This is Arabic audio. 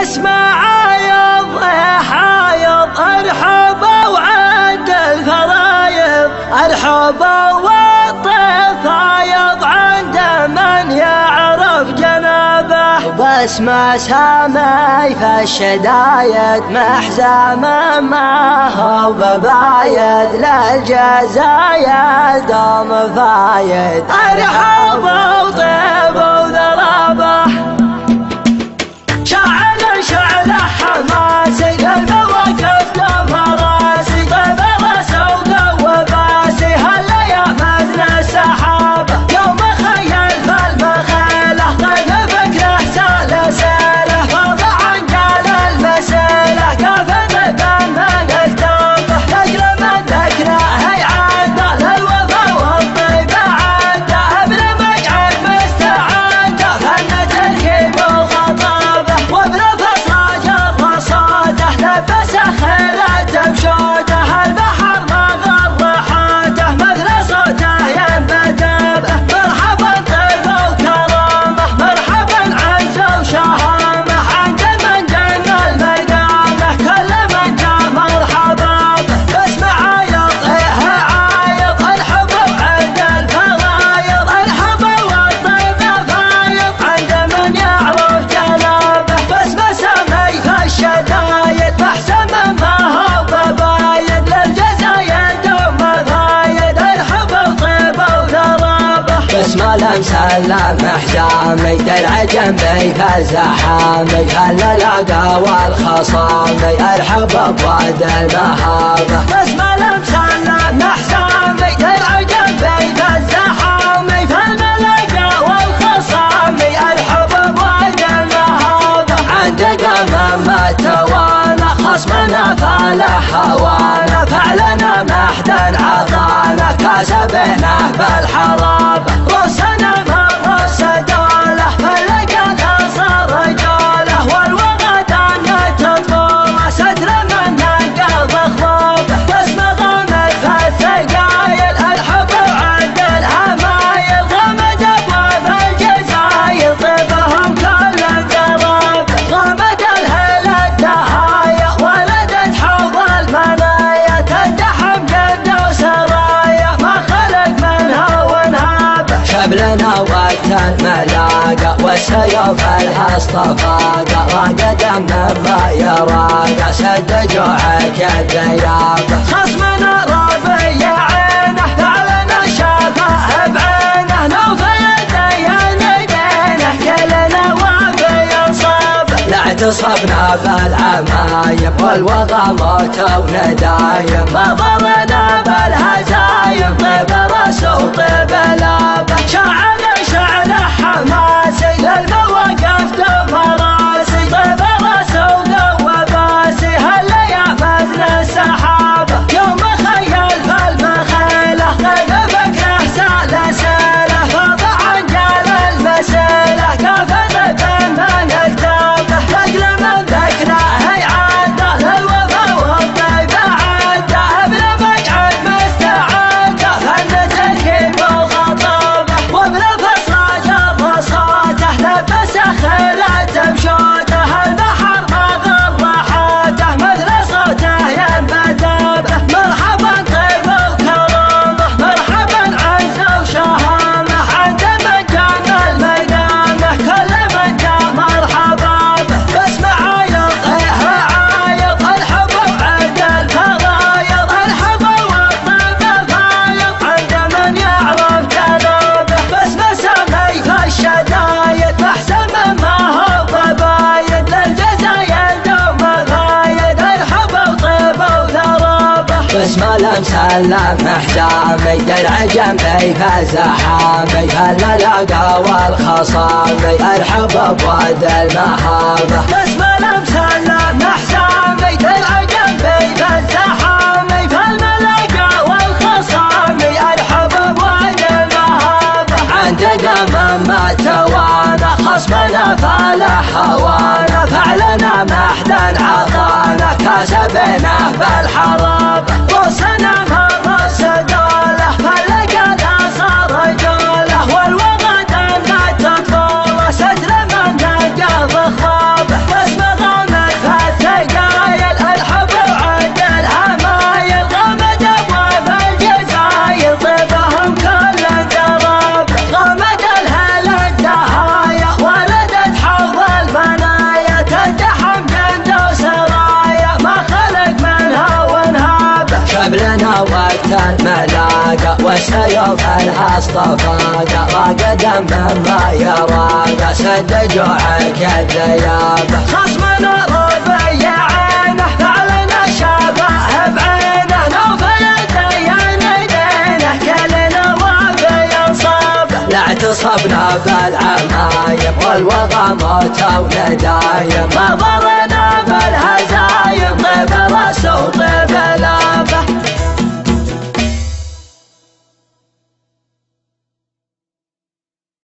اسمع عايض حايض ارحب وعد الفرايض، ارحب والطيف عايض عند من يعرف جنابه. باسم سامي في الشدايد محزم ما هو ببايد، للجزايد دوم فايد، ارحب وطيب وذرابه. شعل حماسي المواقف فراسي، طيب رسوق وباسي هلا يا مدن السحابة. يوم خيل فالمخيلة طيب فكره سلسلة، فرض عن جال المسيلة كيف نبان من التوبة. ذكر من ذكره هي عادة للوفا والطيبة عادة، ابن مقعد مستعادة فن تركيب وخطابة. وابن لبس خيلة بشوته، البحر ما غر حاته مثل صوته ينبدبه. مرحبا طيب وكرامه، مرحبا عز وشهامه، عند من جن المقامه كل من جاء مرحبا به. اسمع يطيح عايض الحب وعند الفرايض، الحب والطيب فايض عند من يعرف جنابه. باسم سامي في الشدايد محزم ما هو ببايد، للجزايد دوم فايد، ارحب وطيب وذرابه. باسم المسلم محزامي درع جنبي في الزحامي، هاللاقى والخصامي ارحب بواد المهابه. باسم المسلم محزامي درع جنبي في الزحامي، فالملاقى والخصامي ارحب بواد المهابه. عند قمم ما توانا خصمنا فالح هوانا، فعلنا محدا عطانا كسبنا بالحرابة. رسنا من رس دوله فلقنا صار رجاله، والوغد ان تطوله ستر من نقض خضابه. باسم ضامن في الثقايل الحب وعند الهمايل، غمد ابواب الجزايل طيبهم كل قرابه. غمد الهيل الدهايا ولدت حوض المنايا، تدحم جد وسرايا ما خلق منها ونهابه. شبلنا وقت الملاقى والسيوف لها اصطفاقه، راقد مما يراقى سد جوعك الديابه. خصمنا ربي عينه فعلنا شافه بعينه، نوفي الدين دينه كلنا وفي انصابه. لا اعتصبنا بالعمايم والوضع موت وندايم، ما ضرنا بالهزايم طيب رس وطيب لابه. شعل حماسي للمواقف فراسي، طيب رسوق وباسي هلا يا مدن السحابة. يوم خيل فالمخيلة طيب فكره سلسلة، فرض عن جال المسيلة كيف نبان من التوبة. ذكر من ذكره هي عادة للوفا والطيبة عادة، ابن مقعد مستعادة فن تركيب وخطابة. وابن رصاته لبس خيلة بشوته، البحر ما غر حاته مثل صوته ينبدبه. مرحبا طيب وكرامه، مرحبا عز وشهامه، عند من جن المقامه كل من جاء مرحبا به. باسمع يطيح عايض الحب وعند الفرايض، الحب والطيب فايض عند من يعرف جنابه. باسم سامي في الشدايد محزم ما هو ببايد، للجزايد دوم فايد، ارحب وطيب وذرابه. باسم المسلم محزامي درع جنبي في الزحامي، هاللاقى والخصامي ارحب بواد المهابه. باسم المسلم محزامي درع جنبي في الزحامي، فالملاقى والخصامي ارحب بواد المهابه. عند قمم ما توانا خصمنا فالح هوانا، فعلنا محدا عطانا كسبنا بالحرابة. رسنا من رس دوله فلقنا صار رجاله، والوغد ان تطوله ستر من نقض خضابه. باسم الفاقة والسيوف الاصطفاقة وقدم مما يراقة سد جوعك الذيابة خصمنا ربيع عينه فعلنا شبه بعينه نوفي دين دينه كلنا ربيع صابه لا اعتصبنا بالعمايم والوغى موت ولدايم ما ضرنا بالهزايم ضيف الرسول